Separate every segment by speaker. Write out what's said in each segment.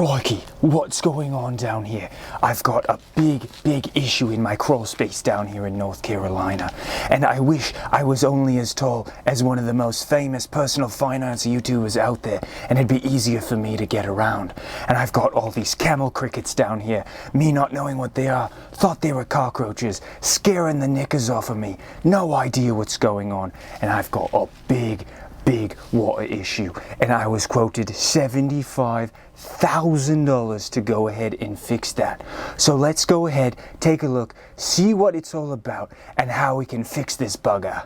Speaker 1: Crikey, what's going on down here? I've got a big issue in my crawl space down here in North Carolina, and I wish I was only as tall as one of the most famous personal finance YouTubers out there, and it'd be easier for me to get around. And I've got all these camel crickets down here, me not knowing what they are, thought they were cockroaches, scaring the knickers off of me, no idea what's going on, and I've got a big water issue, and I was quoted $75,000 to go ahead and fix that. So let's go ahead, take a look, see what it's all about, and how we can fix this bugger.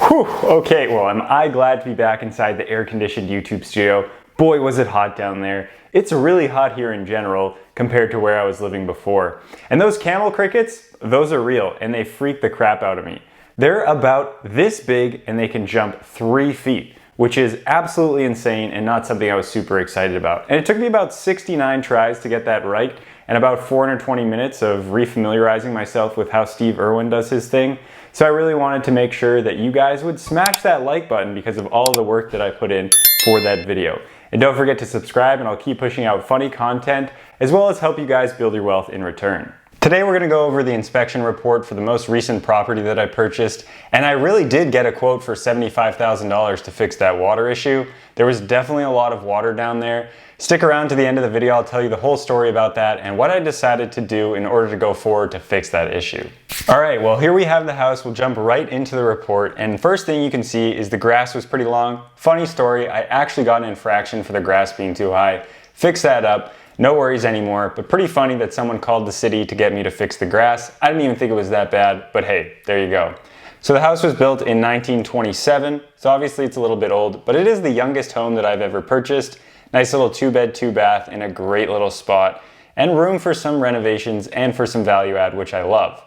Speaker 1: Whew, okay, well, am I glad to be back inside the air-conditioned YouTube studio. Boy, was it hot down there. It's really hot here in general compared to where I was living before. And those camel crickets, those are real, and they freak the crap out of me. They're about this big and they can jump 3 feet, which is absolutely insane and not something I was super excited about. And it took me about 69 tries to get that right and about 420 minutes of refamiliarizing myself with how Steve Irwin does his thing. So I really wanted to make sure that you guys would smash that like button because of all of the work that I put in for that video. And don't forget to subscribe, and I'll keep pushing out funny content as well as help you guys build your wealth in return. Today we're going to go over the inspection report for the most recent property that I purchased, and I really did get a quote for $75,000 to fix that water issue. There was definitely a lot of water down there. Stick around to the end of the video, I'll tell you the whole story about that and what I decided to do in order to go forward to fix that issue. Alright, well here we have the house. We'll jump right into the report, and first thing you can see is the grass was pretty long. Funny story, I actually got an infraction for the grass being too high. Fixed that up. No worries anymore, but pretty funny that someone called the city to get me to fix the grass. I didn't even think it was that bad, but hey, there you go. So the house was built in 1927, so obviously it's a little bit old, but it is the youngest home that I've ever purchased. Nice little 2-bed, 2-bath in a great little spot, and room for some renovations and for some value add, which I love.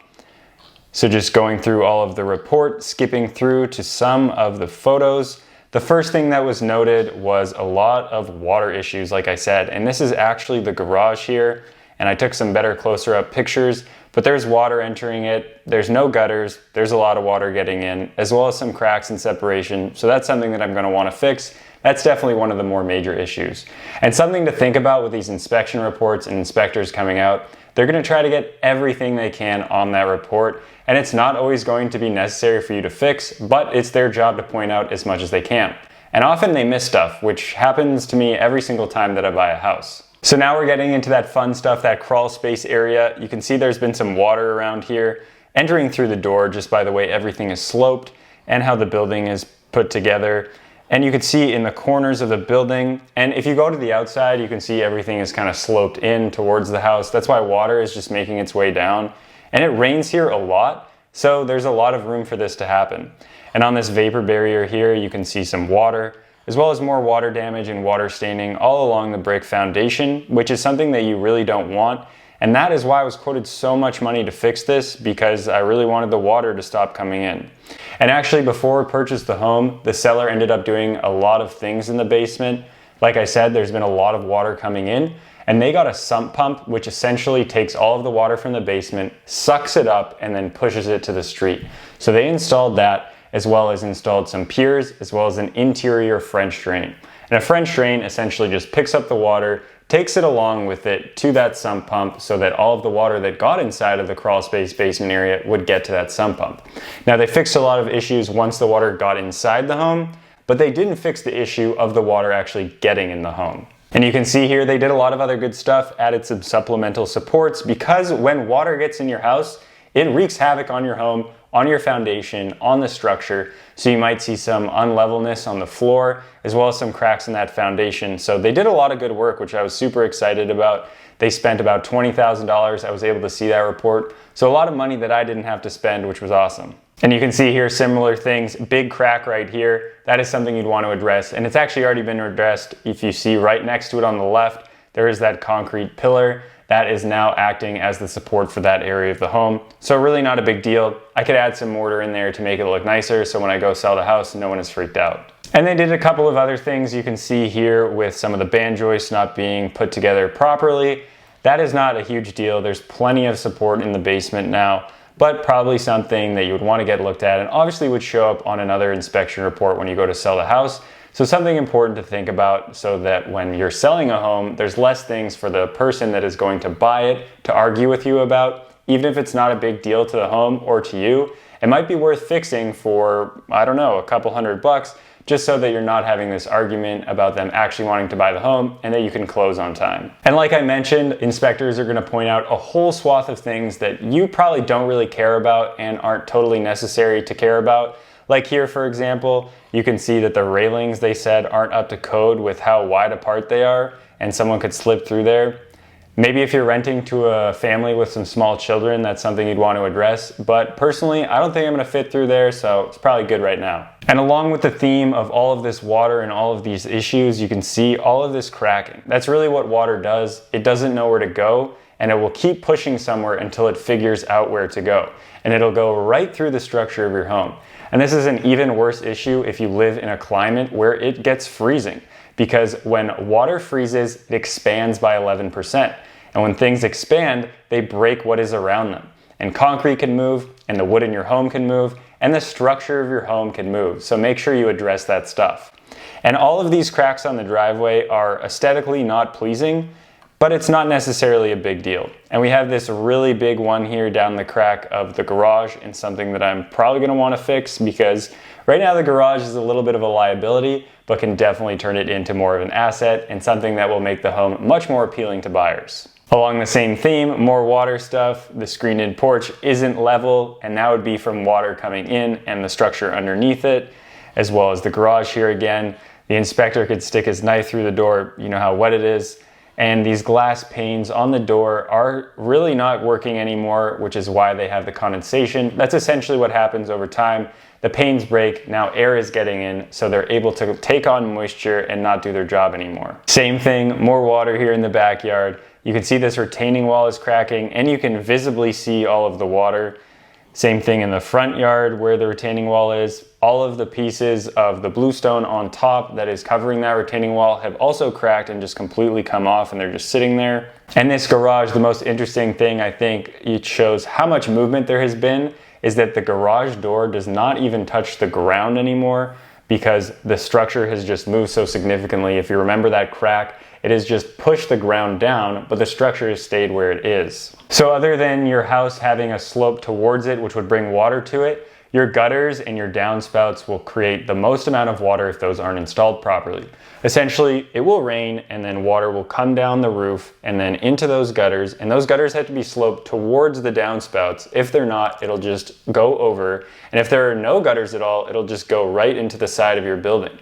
Speaker 1: So just going through all of the report, skipping through to some of the photos. The first thing that was noted was a lot of water issues, like I said, and this is actually the garage here, and I took some better closer up pictures, but there's water entering it, there's no gutters, there's a lot of water getting in, as well as some cracks and separation, so that's something that I'm going to want to fix. That's definitely one of the more major issues. And something to think about with these inspection reports and inspectors coming out, they're going to try to get everything they can on that report, and it's not always going to be necessary for you to fix, but it's their job to point out as much as they can. And often they miss stuff, which happens to me every single time that I buy a house. So now we're getting into that fun stuff, that crawl space area. You can see there's been some water around here, entering through the door just by the way everything is sloped and how the building is put together. And you can see in the corners of the building, and if you go to the outside, you can see everything is kind of sloped in towards the house. That's why water is just making its way down. And it rains here a lot, so there's a lot of room for this to happen. And on this vapor barrier here, you can see some water, as well as more water damage and water staining all along the brick foundation, which is something that you really don't want. And that is why I was quoted so much money to fix this, because I really wanted the water to stop coming in. And actually, before we purchased the home, the seller ended up doing a lot of things in the basement. Like I said, there's been a lot of water coming in, and they got a sump pump, which essentially takes all of the water from the basement, sucks it up, and then pushes it to the street. So they installed that, as well as installed some piers, as well as an interior French drain. And a French drain essentially just picks up the water, takes it along with it to that sump pump so that all of the water that got inside of the crawl space basement area would get to that sump pump. Now they fixed a lot of issues once the water got inside the home, but they didn't fix the issue of the water actually getting in the home. And you can see here they did a lot of other good stuff, added some supplemental supports, because when water gets in your house, it wreaks havoc on your home, on your foundation, on the structure. So you might see some unlevelness on the floor, as well as some cracks in that foundation. So they did a lot of good work, which I was super excited about. They spent about $20,000. I was able to see that report. So a lot of money that I didn't have to spend, which was awesome. And you can see here similar things, big crack right here. That is something you'd want to address. And it's actually already been addressed. If you see right next to it on the left, there is that concrete pillar. That is now acting as the support for that area of the home. So really not a big deal. I could add some mortar in there to make it look nicer, so when I go sell the house, no one is freaked out. And they did a couple of other things you can see here with some of the band joists not being put together properly. That is not a huge deal. There's plenty of support in the basement now, but probably something that you would want to get looked at and obviously would show up on another inspection report when you go to sell the house. So something important to think about so that when you're selling a home, there's less things for the person that is going to buy it to argue with you about. Even if it's not a big deal to the home or to you, it might be worth fixing for, I don't know, a couple $100, just so that you're not having this argument about them actually wanting to buy the home and that you can close on time. And like I mentioned, inspectors are going to point out a whole swath of things that you probably don't really care about and aren't totally necessary to care about. Like here, for example, you can see that the railings, they said, aren't up to code with how wide apart they are, and someone could slip through there. Maybe if you're renting to a family with some small children, that's something you'd want to address. But personally, I don't think I'm going to fit through there, so it's probably good right now. And along with the theme of all of this water and all of these issues, you can see all of this cracking. That's really what water does. It doesn't know where to go, and it will keep pushing somewhere until it figures out where to go. And it'll go right through the structure of your home. And this is an even worse issue if you live in a climate where it gets freezing, because when water freezes, it expands by 11%. And when things expand, they break what is around them. And concrete can move, and the wood in your home can move, and the structure of your home can move. So make sure you address that stuff. And all of these cracks on the driveway are aesthetically not pleasing, but it's not necessarily a big deal. And we have this really big one here down the crack of the garage, and something that I'm probably gonna wanna fix, because right now the garage is a little bit of a liability, but can definitely turn it into more of an asset and something that will make the home much more appealing to buyers. Along the same theme, more water stuff. The screened-in porch isn't level, and that would be from water coming in and the structure underneath it, as well as the garage here again. The inspector could stick his knife through the door, you know how wet it is. And these glass panes on the door are really not working anymore, which is why they have the condensation. That's essentially what happens over time. The panes break, now air is getting in, so they're able to take on moisture and not do their job anymore. Same thing, more water here in the backyard. You can see this retaining wall is cracking, and you can visibly see all of the water. Same thing in the front yard where the retaining wall is. All of the pieces of the bluestone on top that is covering that retaining wall have also cracked and just completely come off, and they're just sitting there. And this garage, the most interesting thing, I think it shows how much movement there has been, is that the garage door does not even touch the ground anymore, because the structure has just moved so significantly. If you remember that crack, it has just pushed the ground down, but the structure has stayed where it is. So other than your house having a slope towards it, which would bring water to it, your gutters and your downspouts will create the most amount of water if those aren't installed properly. Essentially, it will rain and then water will come down the roof and then into those gutters, and those gutters have to be sloped towards the downspouts. If they're not, it'll just go over, and if there are no gutters at all, it'll just go right into the side of your building.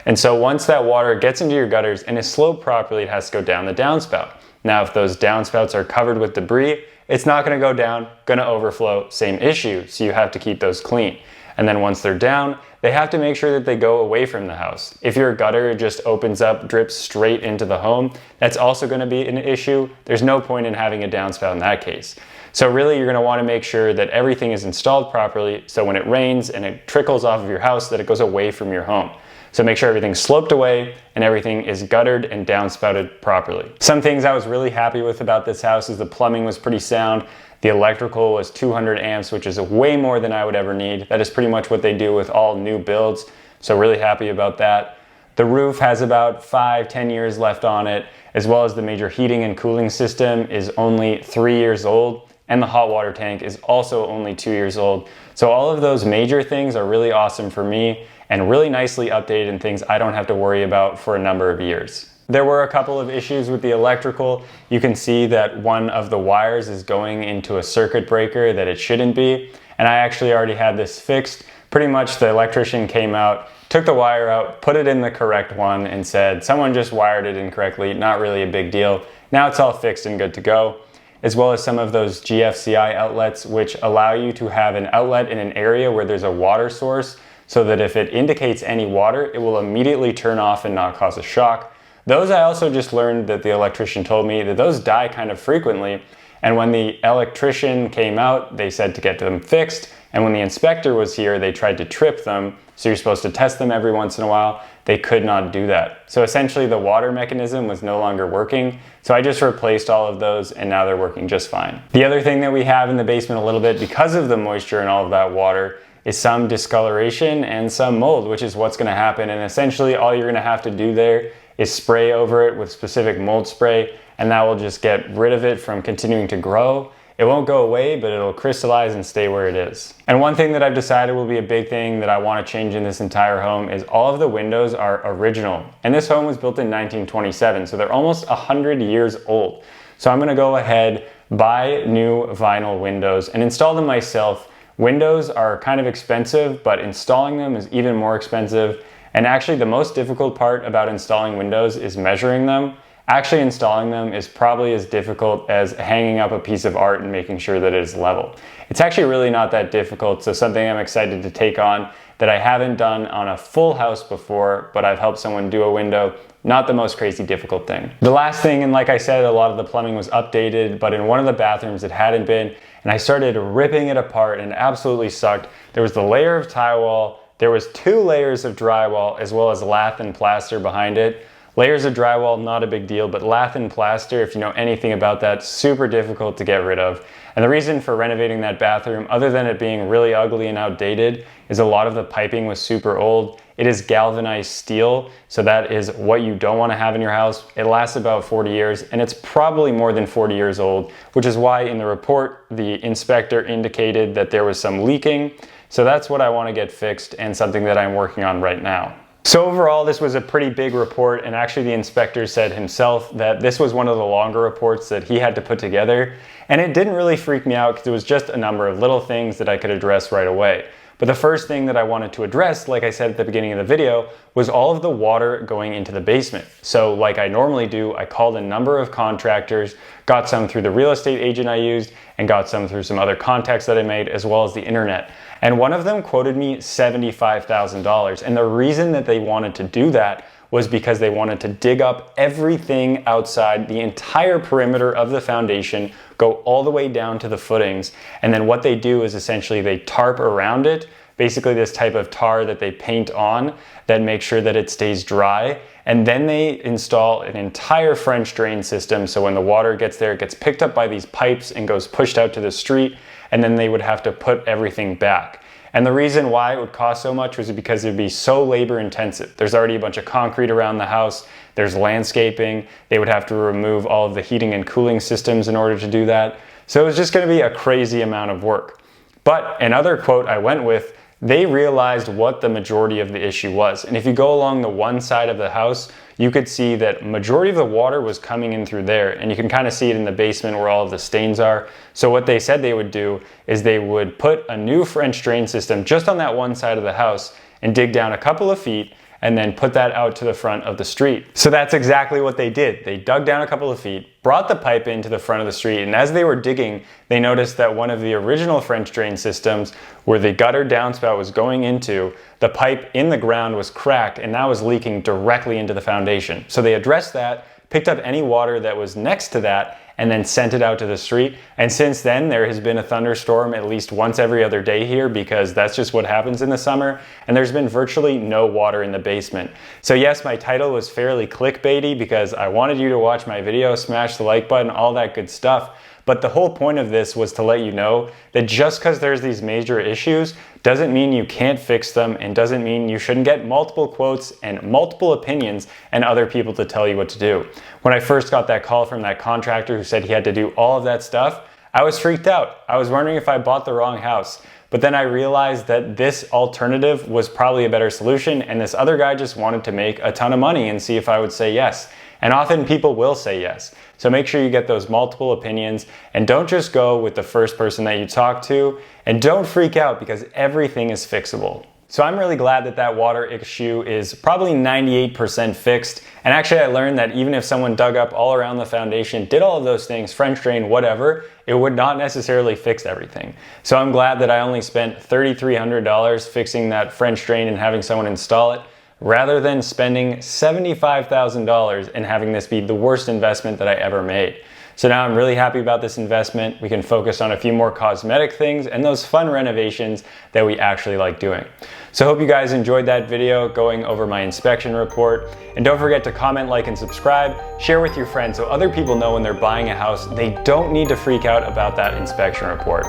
Speaker 1: And so once that water gets into your gutters and is sloped properly, it has to go down the downspout. Now, if those downspouts are covered with debris, it's not going to go down, going to overflow, same issue. So you have to keep those clean. And then once they're down, they have to make sure that they go away from the house. If your gutter just opens up, drips straight into the home, that's also going to be an issue. There's no point in having a downspout in that case. So really, you're going to want to make sure that everything is installed properly, so when it rains and it trickles off of your house, that it goes away from your home. So make sure everything's sloped away and everything is guttered and downspouted properly. Some things I was really happy with about this house is the plumbing was pretty sound. The electrical was 200 amps, which is way more than I would ever need. That is pretty much what they do with all new builds. So really happy about that. The roof has about 5-10 years left on it, as well as the major heating and cooling system is only 3 years old. And the hot water tank is also only 2 years old. So all of those major things are really awesome for me and really nicely updated and things I don't have to worry about for a number of years. There were a couple of issues with the electrical. You can see that one of the wires is going into a circuit breaker that it shouldn't be. And I actually already had this fixed. Pretty much the electrician came out, took the wire out, put it in the correct one and said, someone just wired it incorrectly, not really a big deal. Now it's all fixed and good to go. As well as some of those GFCI outlets, which allow you to have an outlet in an area where there's a water source, so that if it indicates any water, it will immediately turn off and not cause a shock. Those I also just learned that the electrician told me that those die kind of frequently. And when the electrician came out, they said to get them fixed. And when the inspector was here, they tried to trip them. So you're supposed to test them every once in a while. they could not do that. So essentially the water mechanism was no longer working. So I just replaced all of those and now they're working just fine. The other thing that we have in the basement a little bit because of the moisture and all of that water is some discoloration and some mold, which is what's gonna happen. And essentially all you're gonna have to do there is spray over it with specific mold spray, and that will just get rid of it from continuing to grow. It won't go away, but it'll crystallize and stay where it is. And one thing that I've decided will be a big thing that I want to change in this entire home is all of the windows are original. And this home was built in 1927, so they're almost 100 years old. So I'm gonna go ahead, buy new vinyl windows and install them myself. Windows are kind of expensive, but installing them is even more expensive. And actually the most difficult part about installing windows is measuring them. Actually installing them is probably as difficult as hanging up a piece of art and making sure that it is level. It's actually really not that difficult, so something I'm excited to take on that I haven't done on a full house before, but I've helped someone do a window. Not the most crazy difficult thing. The last thing, and like I said, a lot of the plumbing was updated, but in one of the bathrooms it hadn't been, and I started ripping it apart and it absolutely sucked. There was the layer of tile wall, there was 2 layers of drywall, as well as lath and plaster behind it. Layers of drywall, not a big deal, but lath and plaster, if you know anything about that, super difficult to get rid of. And the reason for renovating that bathroom, other than it being really ugly and outdated, is a lot of the piping was super old. It is galvanized steel, so that is what you don't want to have in your house. It lasts about 40 years, and it's probably more than 40 years old, which is why in the report, the inspector indicated that there was some leaking. So that's what I want to get fixed and something that I'm working on right now. So overall, this was a pretty big report, and actually the inspector said himself that this was one of the longer reports that he had to put together, and it didn't really freak me out because it was just a number of little things that I could address right away. But the first thing that I wanted to address, like I said at the beginning of the video, was all of the water going into the basement. So like I normally do, I called a number of contractors, got some through the real estate agent I used, and got some through some other contacts that I made, as well as the internet. And one of them quoted me $75,000. And the reason that they wanted to do that was because they wanted to dig up everything outside the entire perimeter of the foundation, go all the way down to the footings. And then what they do is essentially they tarp around it, basically this type of tar that they paint on that makes sure that it stays dry. And then they install an entire French drain system. So when the water gets there, it gets picked up by these pipes and goes pushed out to the street. And then they would have to put everything back. And the reason why it would cost so much was because it would be so labor intensive. There's already a bunch of concrete around the house. There's landscaping. They would have to remove all of the heating and cooling systems in order to do that. So it was just going to be a crazy amount of work. But another quote I went with, they realized what the majority of the issue was. And if you go along the one side of the house, you could see that majority of the water was coming in through there. And you can kind of see it in the basement where all of the stains are. So what they said they would do is they would put a new French drain system just on that one side of the house and dig down a couple of feet and then put that out to the front of the street. So that's exactly what they did. They dug down a couple of feet, brought the pipe into the front of the street, and as they were digging, they noticed that one of the original French drain systems, where the gutter downspout was going into, the pipe in the ground was cracked and that was leaking directly into the foundation. So they addressed that, picked up any water that was next to that, and then sent it out to the street. And since then, there has been a thunderstorm at least once every other day here, because that's just what happens in the summer. And there's been virtually no water in the basement. So yes, my title was fairly clickbaity because I wanted you to watch my video, smash the like button, all that good stuff. But the whole point of this was to let you know that just because there's these major issues doesn't mean you can't fix them, and doesn't mean you shouldn't get multiple quotes and multiple opinions and other people to tell you what to do. When I first got that call from that contractor who said he had to do all of that stuff, I was freaked out. I was wondering if I bought the wrong house. But then I realized that this alternative was probably a better solution, and this other guy just wanted to make a ton of money and see if I would say yes. And often people will say yes. So make sure you get those multiple opinions, and don't just go with the first person that you talk to, and don't freak out because everything is fixable. So I'm really glad that that water issue is probably 98% fixed. And actually I learned that even if someone dug up all around the foundation, did all of those things, French drain, whatever, it would not necessarily fix everything. So I'm glad that I only spent $3,300 fixing that French drain and having someone install it, rather than spending $75,000 and having this be the worst investment that I ever made. So now I'm really happy about this investment. We can focus on a few more cosmetic things and those fun renovations that we actually like doing. So I hope you guys enjoyed that video going over my inspection report. And don't forget to comment, like, and subscribe. Share with your friends so other people know when they're buying a house, they don't need to freak out about that inspection report.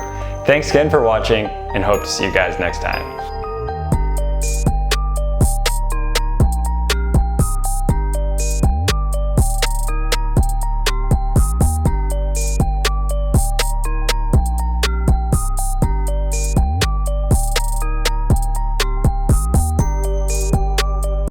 Speaker 1: Thanks again for watching, and hope to see you guys next time.